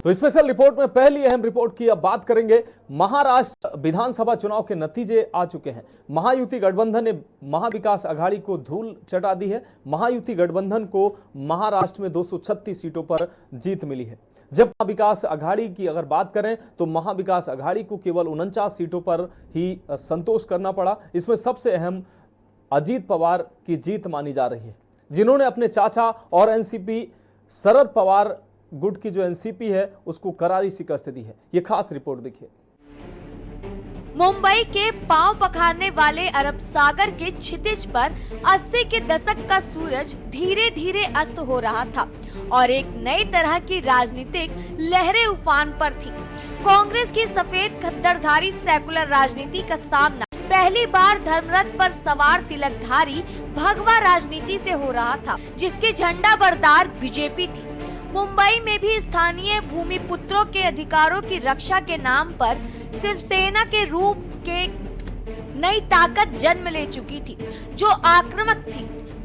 तो special report में पहली अहम रिपोर्ट की अब बात करेंगे। महाराष्ट्र विधानसभा चुनाव के नतीजे आ चुके हैं। महायुति गठबंधन ने महाविकास आघाड़ी को धूल चटा दी है। महायुति गठबंधन को महाराष्ट्र में 236 सीटों पर जीत मिली है। जब महाविकास आघाड़ी की अगर बात करें तो महाविकास आघाड़ी को केवल 49 सीटों पर ही संतोष करना पड़ा। इसमें सबसे अहम अजीत पवार की जीत मानी जा रही है, जिन्होंने अपने चाचा और एनसीपी शरद पवार गुट की जो एनसीपी है उसको करारी शिकस्त दी है। ये खास रिपोर्ट देखिए। मुंबई के पांव पखारने वाले अरब सागर के क्षितिज पर 80 के दशक का सूरज धीरे धीरे अस्त हो रहा था और एक नई तरह की राजनीतिक लहरें उफान पर थी। कांग्रेस की सफेद खद्दरधारी सेकुलर राजनीति का सामना पहली बार धर्मरथ पर सवार तिलकधारी भगवा राजनीति से हो रहा था, जिसके झंडा बरदार बीजेपी थी। मुंबई में भी स्थानीय भूमि पुत्रों के अधिकारों की रक्षा के नाम पर शिवसेना के रूप के नई ताकत जन्म ले चुकी थी, जो आक्रामक थी।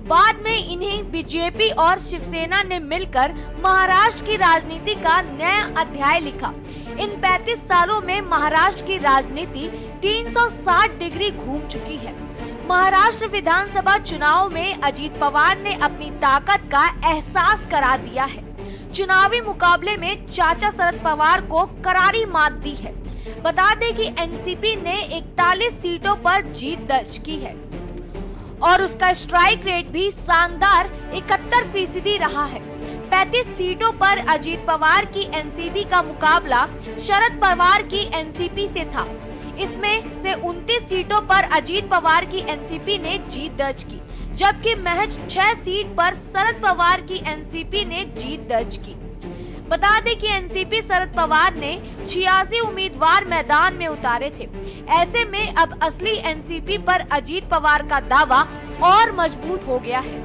बाद में इन्हें बीजेपी और शिवसेना ने मिलकर महाराष्ट्र की राजनीति का नया अध्याय लिखा। इन 35 सालों में महाराष्ट्र की राजनीति 360 डिग्री घूम चुकी है। महाराष्ट्र विधानसभा चुनाव में अजीत पवार ने अपनी ताकत का एहसास करा दिया है। चुनावी मुकाबले में चाचा शरद पवार को करारी मात दी है। बता दें कि एनसीपी ने 41 सीटों पर जीत दर्ज की है और उसका स्ट्राइक रेट भी शानदार 71% रहा है। 35 सीटों पर अजीत पवार की एनसीपी का मुकाबला शरद पवार की एनसीपी से था। इसमें से 29 सीटों पर अजीत पवार की एनसीपी ने जीत दर्ज की, जबकि महज 6 सीट पर शरद पवार की एनसीपी ने जीत दर्ज की। बता दें कि एनसीपी शरद पवार ने 86 उम्मीदवार मैदान में उतारे थे। ऐसे में अब असली एनसीपी पर अजीत पवार का दावा और मजबूत हो गया है।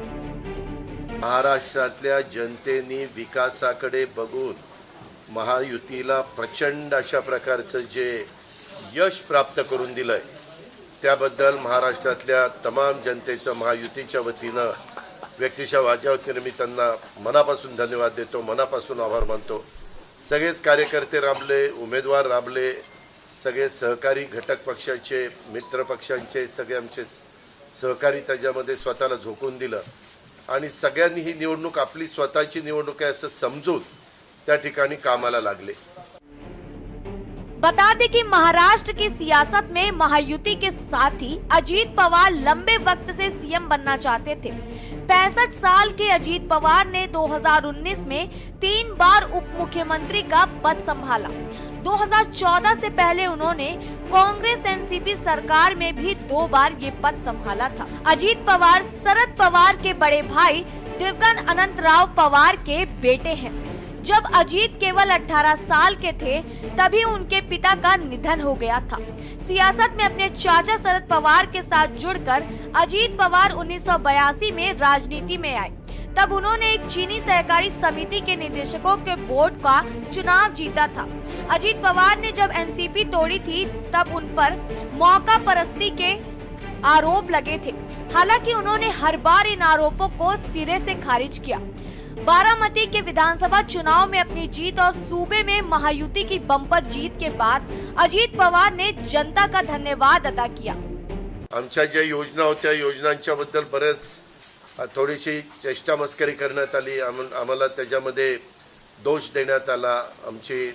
महाराष्ट्रातल्या जनतेने विकासाकडे बघून महायुतीला प्रचंड अशा प्रकारचं जे यश प्राप्त करून दिलंय, त्याबद्दल महाराष्ट्रातल्या तमाम जनतेचं महायुतीच्या वतीनं व्यक्तिशः माझ्या वतीनं मी त्यांना मनापासून धन्यवाद देतो, मनापासून आभार मानतो। सगळेच कार्यकर्ते राबले, उमेदवार राबले, सगळे सहकारी घटक पक्षाचे, मित्र पक्षांचे सगळे आमचे सहकारी त्याच्यामध्ये स्वतःला झोकून दिलं आणि सगळ्यांनी ही निवडणूक आपली स्वतःची निवडणूक आहे असं समजून त्या ठिकाणी कामाला लागले। बता दें कि महाराष्ट्र की सियासत में महायुति के साथ ही अजीत पवार लंबे वक्त से सीएम बनना चाहते थे। 65 साल के अजीत पवार ने 2019 में 3 बार उप मुख्यमंत्री का पद संभाला। 2014 से पहले उन्होंने कांग्रेस एनसीपी सरकार में भी 2 बार ये पद संभाला था। अजीत पवार शरद पवार के बड़े भाई दिवंगत अनंतराव पवार के बेटे हैं। जब अजीत केवल 18 साल के थे तभी उनके पिता का निधन हो गया था। सियासत में अपने चाचा शरद पवार के साथ जुड़कर अजीत पवार 1982 में राजनीति में आए। तब उन्होंने एक चीनी सहकारी समिति के निदेशकों के बोर्ड का चुनाव जीता था। अजीत पवार ने जब एनसीपी तोड़ी थी तब उन पर मौका परस्ती के आरोप लगे थे। हालांकि उन्होंने हर बार इन आरोपों को सिरे से खारिज किया। बारामती के विधानसभा चुनाव में अपनी जीत और सूबे में महायुति की बम्पर जीत के बाद अजीत पवार ने जनता का धन्यवाद अदा किया। आमच्या ज्या योजना होत्या, योजनांच्या बद्दल बरेच थोडीशी चेष्टा मस्करी करण्यात आली, आम्हाला त्याच्यामध्ये दोष देण्यात आला, आमची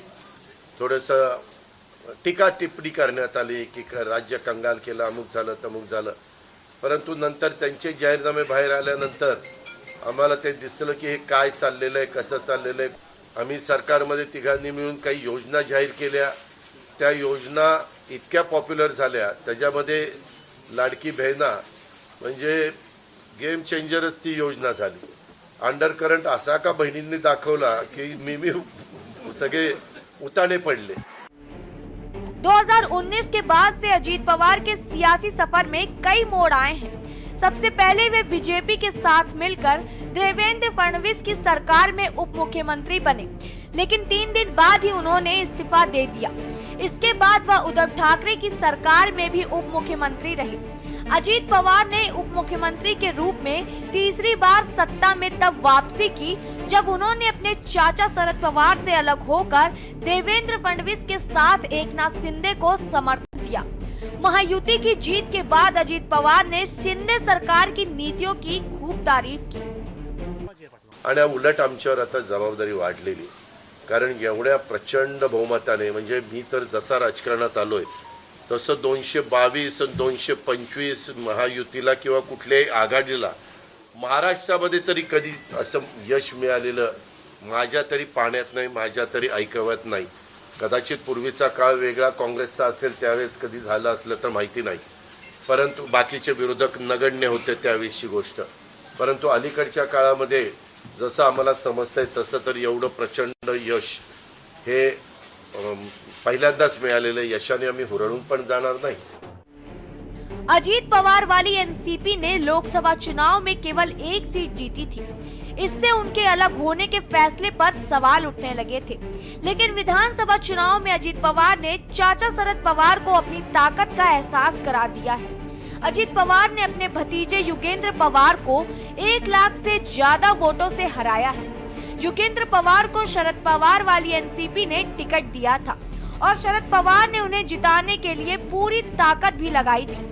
थोडंसं टीका टिप्पणी करण्यात आली की राज्य कंगाल केलं, अमुक झालं तमुक झालं। परंतु नंतर त्यांचे जाहीरनामे बाहेर आल्यानंतर आम्हाला ते दिसलं की हे काय चाललेलं आहे, कसं चाललेलं आहे। आम्ही सरकारमध्ये तिघांनी मिळून काही योजना जाहीर केल्या। त्या योजना इतक्या पॉप्युलर झाल्या, त्याच्यामध्ये लाडकी बहिणा म्हणजे गेम चेंजरच ती योजना झाली। अंडर करंट असा का बहिणींनी दाखवला की मी सगळे उताने पडले। 2019 के बाद से अजीत पवार के सियासी सफर में कई मोड़ आए हैं। सबसे पहले वे बीजेपी के साथ मिलकर देवेंद्र फडणवीस की सरकार में उप मुख्यमंत्री बने, लेकिन 3 दिन बाद ही उन्होंने इस्तीफा दे दिया। इसके बाद वह उद्धव ठाकरे की सरकार में भी उप मुख्यमंत्री रहे। अजीत पवार ने उप मुख्यमंत्री के रूप में तीसरी बार सत्ता में तब वापसी की जब उन्होंने अपने चाचा शरद पवार से अलग होकर देवेंद्र फडणवीस के साथ एकनाथ शिंदे को समर्थन दिया। महायुति की जीत के बाद अजीत पवार ने शिंदे सरकार की नीतियों की खूब तारीफ की आणि उलट आमच्यावर आता जबाबदारी वाढलेली, कारण एवढ्या प्रचंड बहुमताने, म्हणजे मी तर जसा राजकारणात आलोय तसं 222 225 महायुतीला किंवा कुठल्याही आघाडीला महाराष्ट्रामध्ये तरी कधी असं यश मिळालेलं माझ्या तरी पाण्यात नाही, माझ्या तरी ऐकवत नाही। कदाचित पूर्वीचा काळ वेगळा काँग्रेसचा असेल त्यावेळेस कधी झालं असलं तर माहिती नाही, परंतु बाकीचे विरोधक नगण्य होते त्यावेळेसची गोष्ट। परंतु अलीकडच्या काळामध्ये जसं आम्हाला समजतंय तसं तर एवढं प्रचंड यश हे पहिल्यांदाच मिळालेलं यशाने आम्ही हुरळून पण जाणार नाही। अजीत पवार वाली एनसीपी ने लोकसभा चुनाव में केवल एक सीट जीती थी। इससे उनके अलग होने के फैसले पर सवाल उठने लगे थे, लेकिन विधानसभा चुनाव में अजीत पवार ने चाचा शरद पवार को अपनी ताकत का एहसास करा दिया है। अजीत पवार ने अपने भतीजे युगेंद्र पवार को 1 लाख से ज्यादा वोटों से हराया है। युगेंद्र पवार को शरद पवार वाली एनसीपी ने टिकट दिया था और शरद पवार ने उन्हें जिताने के लिए पूरी ताकत भी लगाई थी।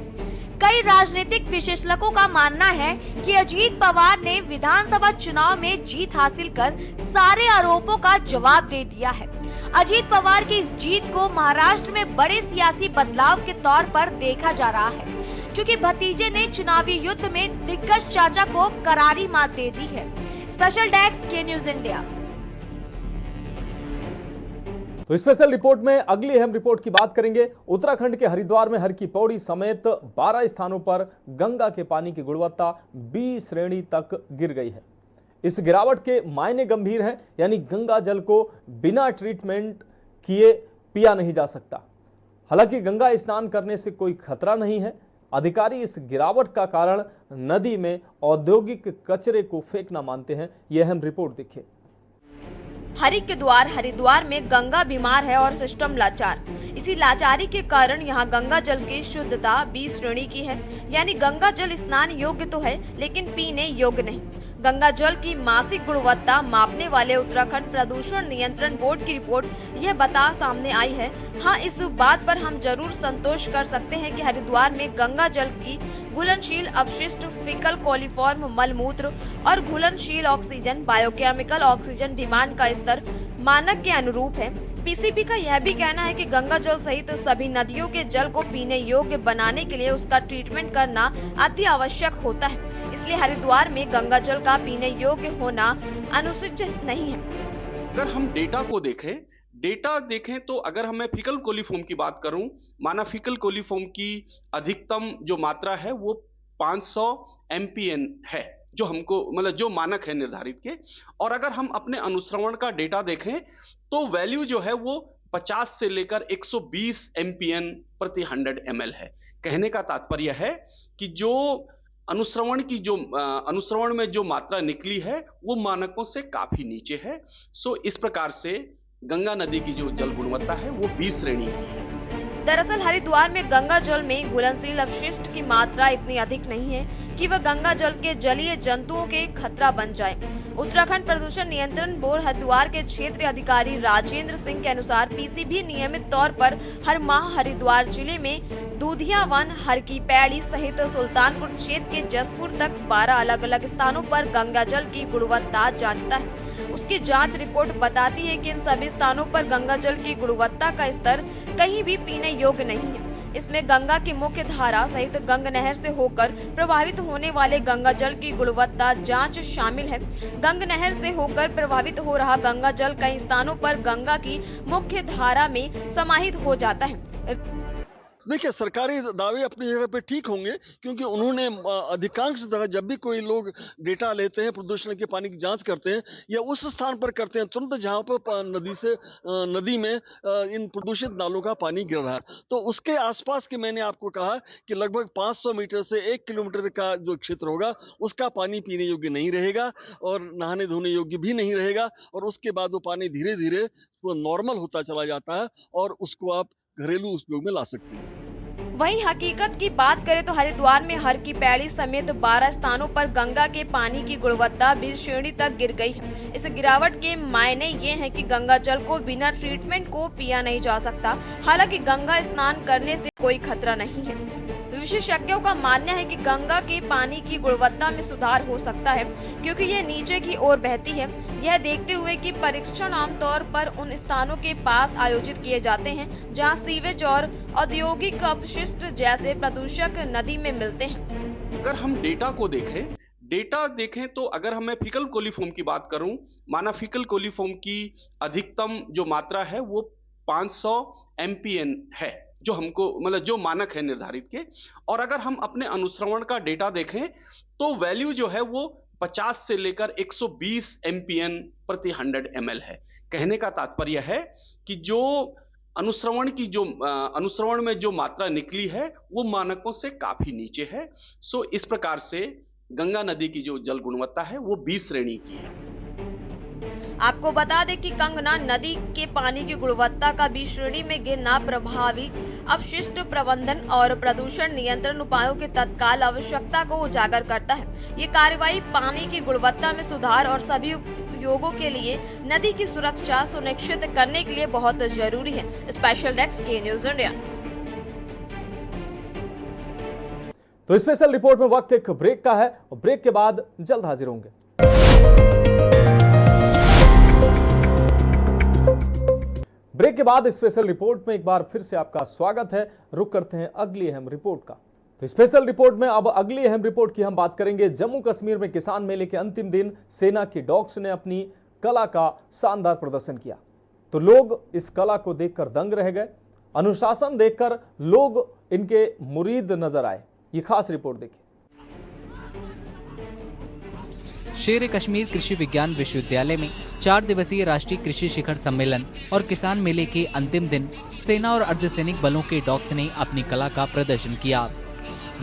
कई राजनीतिक विशेषज्ञों का मानना है कि अजीत पवार ने विधानसभा चुनाव में जीत हासिल कर सारे आरोपों का जवाब दे दिया है। अजीत पवार की इस जीत को महाराष्ट्र में बड़े सियासी बदलाव के तौर पर देखा जा रहा है, क्योंकि भतीजे ने चुनावी युद्ध में दिग्गज चाचा को करारी मात दे दी है। स्पेशल डेस्क के न्यूज इंडिया। तो स्पेशल रिपोर्ट में अगली अहम रिपोर्ट की बात करेंगे। उत्तराखंड के हरिद्वार में हर की पौड़ी समेत 12 स्थानों पर गंगा के पानी की गुणवत्ता बी श्रेणी तक गिर गई है। इस गिरावट के मायने गंभीर हैं, यानी गंगा जल को बिना ट्रीटमेंट किए पिया नहीं जा सकता। हालांकि गंगा स्नान करने से कोई खतरा नहीं है। अधिकारी इस गिरावट का कारण नदी में औद्योगिक कचरे को फेंकना मानते हैं। यह अहम रिपोर्ट देखिए। हरि के द्वार हरिद्वार में गंगा बीमार है और सिस्टम लाचार। इसी लाचारी के कारण यहाँ गंगा जल की शुद्धता बी श्रेणी की है, यानी गंगा जल स्नान योग्य तो है लेकिन पीने योग्य नहीं। गंगा जल की मासिक गुणवत्ता मापने वाले उत्तराखंड प्रदूषण नियंत्रण बोर्ड की रिपोर्ट यह बता सामने आई है। हाँ, इस बात पर हम जरूर संतोष कर सकते हैं कि हरिद्वार में गंगा जल की घुलनशील अपशिष्ट, फीकल कोलिफॉर्म मलमूत्र और घुलनशील ऑक्सीजन बायोकेमिकल ऑक्सीजन डिमांड का स्तर मानक के अनुरूप है। पीसीबी का यह भी कहना है कि गंगा जल सहित सभी नदियों के जल को पीने योग्य बनाने के लिए उसका ट्रीटमेंट करना अति आवश्यक होता है। इसलिए हरिद्वार में गंगा जल का पीने योग्य होना अनुचित नहीं है। अगर हम डेटा को देखें तो अगर मैं फीकल कोलिफॉर्म की बात करूं, माना फीकल कोलिफॉर्म की अधिकतम जो मात्रा है वो 500 MPN है, जो हमको मतलब जो मानक है निर्धारित के। और अगर हम अपने अनुश्रवण का डेटा देखें तो वैल्यू जो है वो 50 से लेकर 120 MPN प्रति 100 ml है। कहने का तात्पर्य है कि जो अनुश्रवण में जो मात्रा निकली है वो मानकों से काफी नीचे है। सो इस प्रकार से गंगा नदी की जो जल गुणवत्ता है वो बी श्रेणी की है। दरअसल हरिद्वार में गंगा जल में घुलनशील अपशिष्ट की मात्रा इतनी अधिक नहीं है कि वह गंगा जल के जलीय जंतुओं के खतरा बन जाए। उत्तराखंड प्रदूषण नियंत्रण बोर्ड हरिद्वार के क्षेत्रीय अधिकारी राजेंद्र सिंह के अनुसार पीसीबी नियमित तौर पर हर माह हरिद्वार जिले में दूधिया वन, हर की पैड़ी सहित सुल्तानपुर क्षेत्र के जसपुर तक 12 अलग अलग स्थानों पर गंगा जल की गुणवत्ता जांचता है। उसकी जांच रिपोर्ट बताती है कि इन सभी स्थानों पर गंगा जल की गुणवत्ता का स्तर कहीं भी पीने योग्य नहीं है। इसमें गंगा की मुख्य धारा सहित गंग नहर से होकर प्रभावित होने वाले गंगा जल की गुणवत्ता जांच शामिल है। गंग नहर से होकर प्रभावित हो रहा गंगा जल कई स्थानों पर गंगा की मुख्य धारा में समाहित हो जाता है। देखिए, सरकारी दावे अपनी जगह पे ठीक होंगे, क्योंकि उन्होंने अधिकांश जगह जब भी कोई लोग डेटा लेते हैं, प्रदूषण के पानी की जांच करते हैं, या उस स्थान पर करते हैं तुरंत जहां पर नदी में इन प्रदूषित नालों का पानी गिर रहा है। तो उसके आसपास के मैंने आपको कहा कि लगभग 500 मीटर से 1 किलोमीटर का जो क्षेत्र होगा उसका पानी पीने योग्य नहीं रहेगा और नहाने धोने योग्य भी नहीं रहेगा। और उसके बाद वो पानी धीरे धीरे नॉर्मल होता चला जाता है और उसको आप घरेलू उपयोग में ला सकते हैं। वहीं हकीकत की बात करें तो हरिद्वार में हर की पैड़ी समेत 12 स्थानों पर गंगा के पानी की गुणवत्ता बी श्रेणी तक गिर गई है। इस गिरावट के मायने ये हैं कि गंगा जल को बिना ट्रीटमेंट को पिया नहीं जा सकता। हालांकि गंगा स्नान करने से कोई खतरा नहीं है। विशेषज्ञों का मानना है कि गंगा के पानी की गुणवत्ता में सुधार हो सकता है क्योंकि यह नीचे की ओर बहती है। यह देखते हुए कि परीक्षण आमतौर पर उन स्थानों के पास आयोजित किए जाते हैं जहां सीवेज और औद्योगिक अपशिष्ट जैसे प्रदूषक नदी में मिलते हैं। अगर हम डेटा को देखें तो अगर हमें फीकल कोलीफॉर्म की बात करूं, माना फीकल कोलीफॉर्म की अधिकतम जो मात्रा है वो 500 MPN है, जो हमको मतलब जो मानक है निर्धारित के। और अगर हम अपने अनुश्रवण का डेटा देखें तो वैल्यू जो है वो 50 से लेकर 120 MPN प्रति 100 ml है। कहने का तात्पर्य है कि जो अनुश्रवण में जो मात्रा निकली है वो मानकों से काफी नीचे है। सो इस प्रकार से गंगा नदी की जो जल गुणवत्ता है वो 20 श्रेणी की है। आपको बता दें कि गंगा नदी के पानी की गुणवत्ता का बी श्रेणी में गिरना प्रभावी अपशिष्ट प्रबंधन और प्रदूषण नियंत्रण उपायों के तत्काल आवश्यकता को उजागर करता है। ये कार्रवाई पानी की गुणवत्ता में सुधार और सभी उपयोगों के लिए नदी की सुरक्षा सुनिश्चित करने के लिए बहुत जरूरी है। स्पेशल डेस्क के न्यूज इंडिया। तो स्पेशल रिपोर्ट में वक्त एक ब्रेक का है और ब्रेक के बाद जल्द हाजिर होंगे। ब्रेक के बाद स्पेशल रिपोर्ट में एक बार फिर से आपका स्वागत है। रुक करते हैं अगली अहम रिपोर्ट का। तो स्पेशल रिपोर्ट में अब अगली अहम रिपोर्ट की हम बात करेंगे। जम्मू कश्मीर में किसान मेले के अंतिम दिन सेना की डॉग्स ने अपनी कला का शानदार प्रदर्शन किया, तो लोग इस कला को देखकर दंग रह गए। अनुशासन देखकर लोग इनके मुरीद नजर आए। ये खास रिपोर्ट देखिए। शेर कश्मीर कृषि विज्ञान विश्वविद्यालय में 4 दिवसीय राष्ट्रीय कृषि शिखर सम्मेलन और किसान मेले के अंतिम दिन सेना और अर्धसैनिक बलों के डॉग्स ने अपनी कला का प्रदर्शन किया।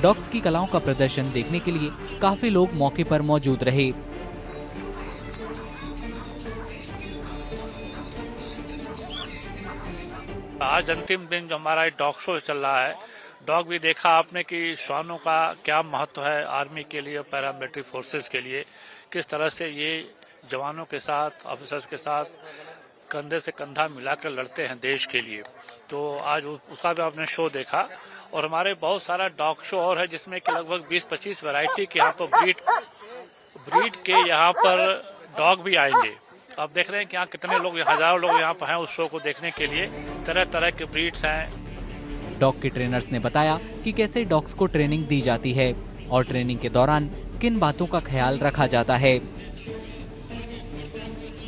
डॉग्स की कलाओं का प्रदर्शन देखने के लिए काफी लोग मौके पर मौजूद रहे। आज अंतिम दिन जो हमारा डॉग शो चल रहा है, डॉग भी देखा आपने कि श्वानों का क्या महत्व है आर्मी के लिए, पैरामिलिट्री फोर्सेस के लिए, किस तरह से ये जवानों के साथ, ऑफिसर्स के साथ कंधे से कंधा मिलाकर लड़ते हैं देश के लिए। तो आज उसका भी आपने शो देखा। और हमारे बहुत सारा डॉग शो और है जिसमें कि लगभग 20-25 वैरायटी के यहाँ पर ब्रीड के यहाँ पर डॉग भी आएंगे। आप देख रहे हैं कि यहाँ कितने लोग, हजारों लोग यहाँ पर हैं उस शो को देखने के लिए। तरह तरह के ब्रीड्स हैं। डॉग के ट्रेनर्स ने बताया कि कैसे डॉग्स को ट्रेनिंग दी जाती है और ट्रेनिंग के दौरान किन बातों का ख्याल रखा जाता है।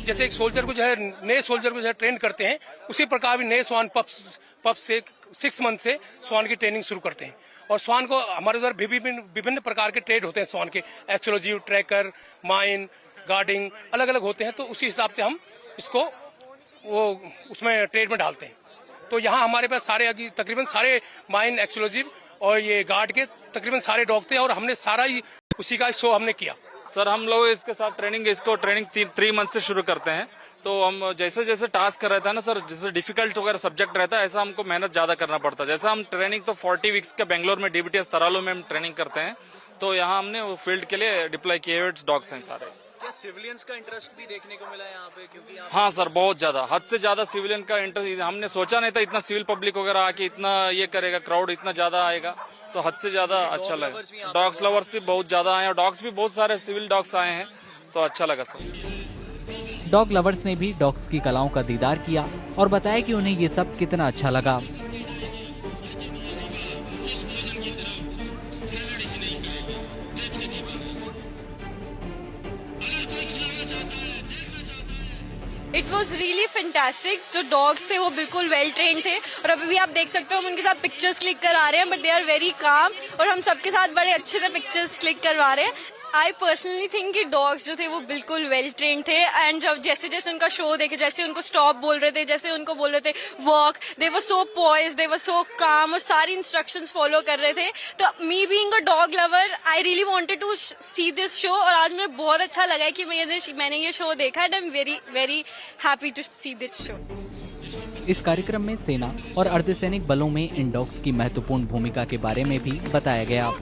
जैसे एक सोल्जर को जो है, नए सोल्जर को जो है ट्रेन करते हैं, उसी प्रकार भी नए स्वान पप से 6 मंथ से स्वान की ट्रेनिंग शुरू करते हैं। और स्वान को हमारे उधर विभिन्न प्रकार के ट्रेड होते हैं स्वान के, एक्सक्लूसिव, ट्रैकर, माइन, गार्डिंग, अलग अलग होते हैं। तो उसी हिसाब से हम इसको उसमें ट्रेड में डालते हैं। तो यहाँ हमारे पास तकरीबन सारे माइन, एक्सक्लूसिव और ये गार्ड के तकरीबन सारे डॉग थे और हमने सारा ही उसी का शो हमने किया। सर हम लोग इसके साथ ट्रेनिंग 3 मंथ से शुरू करते हैं। तो हम जैसे जैसे टास्क रहता है ना सर, जैसे डिफिकल्ट वगैरह सब्जेक्ट रहता है, ऐसा हमको मेहनत ज्यादा करना पड़ता है। जैसा हम ट्रेनिंग तो 40 वीक्स का बेंगलोर में DBTS तरालो में हम ट्रेनिंग करते हैं। तो यहाँ हमने वो फील्ड के लिए डिप्लॉय किए हुए डॉग्स हैं सारे। क्या सिविलियंस का इंटरेस्ट भी देखने को मिला यहाँ पे? क्योंकि हाँ सर, बहुत ज्यादा, हद से ज्यादा सिविलियन का इंटरेस्ट। हमने सोचा नहीं था इतना सिविल पब्लिक वगैरह आके इतना ये करेगा, क्राउड इतना ज्यादा आएगा। तो हद से ज्यादा अच्छा लगा। डॉग्स लवर्स भी बहुत ज्यादा आए और डॉग्स भी बहुत सारे सिविल डॉग्स आए हैं, तो अच्छा लगा सर। डॉग लवर्स ने भी डॉग्स की कलाओं का दीदार किया और बताया कि उन्हें ये सब कितना अच्छा लगा। It was really fantastic. जो डॉग्स थे वो बिल्कुल वेल ट्रेन थे और अभी भी आप देख सकते हो हम उनके साथ पिक्चर्स क्लिक करा रहे हैं, but they are very calm और हम सबके साथ बड़े अच्छे से पिक्चर्स क्लिक करवा रहे हैं। आई पर्सनली थिंक कि डॉग्स जो थे वो बिल्कुल वेल ट्रेन थे एंड जब जैसे जैसे उनका शो देखे, जैसे उनको स्टॉप बोल रहे थे, जैसे उनको बोल रहे थे वॉक, दे वर सो पॉइज्ड, दे वर सो काम और सारी इंस्ट्रक्शंस फॉलो कर रहे थे। तो me being a dog lover I really wanted to see this show और आज मुझे बहुत अच्छा लगा है कि मैंने ये शो देखा and I am very very happy to see this show. इस कार्यक्रम में सेना और अर्धसैनिक बलों में इन डॉग्स की महत्वपूर्ण भूमिका के बारे में भी बताया गया।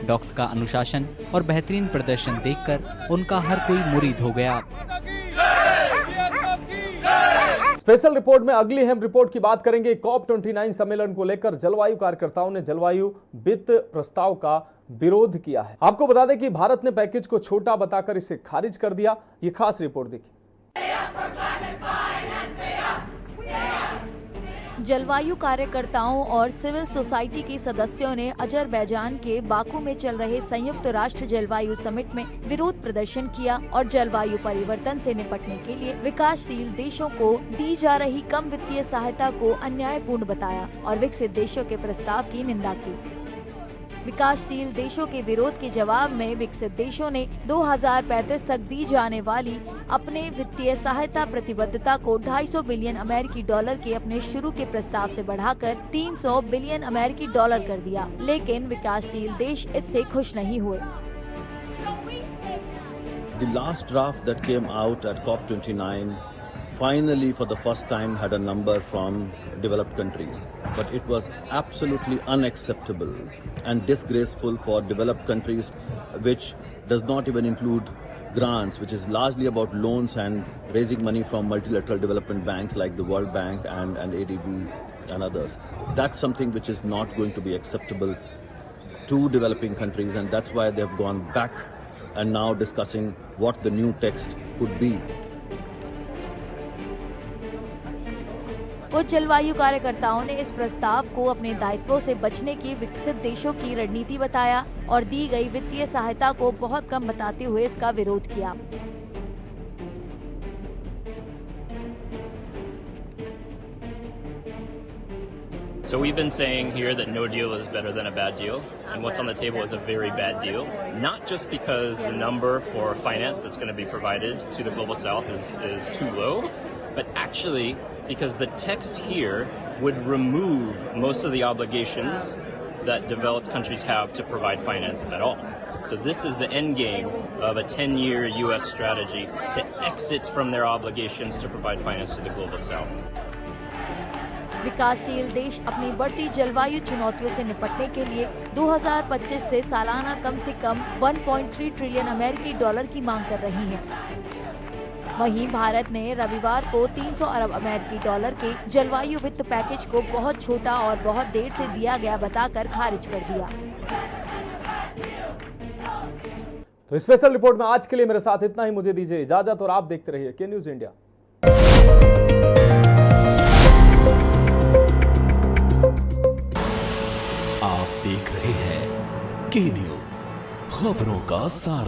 डॉग्स का अनुशासन और बेहतरीन प्रदर्शन देखकर उनका हर कोई मुरीद हो गया। स्पेशल रिपोर्ट में अगली अहम रिपोर्ट की बात करेंगे। COP29 सम्मेलन को लेकर जलवायु कार्यकर्ताओं ने जलवायु वित्त प्रस्ताव का विरोध किया है। आपको बता दें कि भारत ने पैकेज को छोटा बताकर इसे खारिज कर दिया। ये खास रिपोर्ट देखिए। जलवायु कार्यकर्ताओं और सिविल सोसाइटी के सदस्यों ने अजरबैजान के बाकू में चल रहे संयुक्त राष्ट्र जलवायु समिट में विरोध प्रदर्शन किया और जलवायु परिवर्तन से निपटने के लिए विकासशील देशों को दी जा रही कम वित्तीय सहायता को अन्यायपूर्ण बताया और विकसित देशों के प्रस्ताव की निंदा की। विकासशील देशों के विरोध के जवाब में विकसित देशों ने 2035 तक दी जाने वाली अपने वित्तीय सहायता प्रतिबद्धता को 250 बिलियन अमेरिकी डॉलर के अपने शुरू के प्रस्ताव से बढ़ाकर 300 बिलियन अमेरिकी डॉलर कर दिया, लेकिन विकासशील देश इससे खुश नहीं हुए। The last draft that came out at COP29 finally for the first time had a number from developed countries, but it was absolutely unacceptable and disgraceful for developed countries, which does not even include grants, which is largely about loans and raising money from multilateral development banks like the World Bank and ADB and others. That's something which is not going to be acceptable to developing countries, and that's why they have gone back and now discussing what the new text could be. कुछ जलवायु कार्यकर्ताओं ने इस प्रस्ताव को अपने दायित्वों से बचने की विकसित देशों की रणनीति बताया और दी गई वित्तीय सहायता को बहुत कम बताते हुए इसका विरोध किया। So we've been saying here that no deal is better than a bad deal, and what's on the table is a very bad deal, not just because the number for finance that's going to be provided to the Global South is too low, but actually because the text here would remove most of the obligations that developed countries have to provide finance at all. So this is the end game of a 10-year U.S. strategy to exit from their obligations to provide finance to the Global South. विकासशील देश अपनी बढ़ती जलवायु चुनौतियों से निपटने के लिए 2025 से सालाना कम से कम 1.3 ट्रिलियन अमेरिकी डॉलर की मांग कर रही हैं। वहीं भारत ने रविवार को 300 अरब अमेरिकी डॉलर के जलवायु वित्त पैकेज को बहुत छोटा और बहुत देर से दिया गया बताकर खारिज कर दिया। तो स्पेशल रिपोर्ट में आज के लिए मेरे साथ इतना ही। मुझे दीजिए इजाजत और आप देखते रहिए के न्यूज इंडिया। आप देख रहे हैं के न्यूज, खबरों का सार।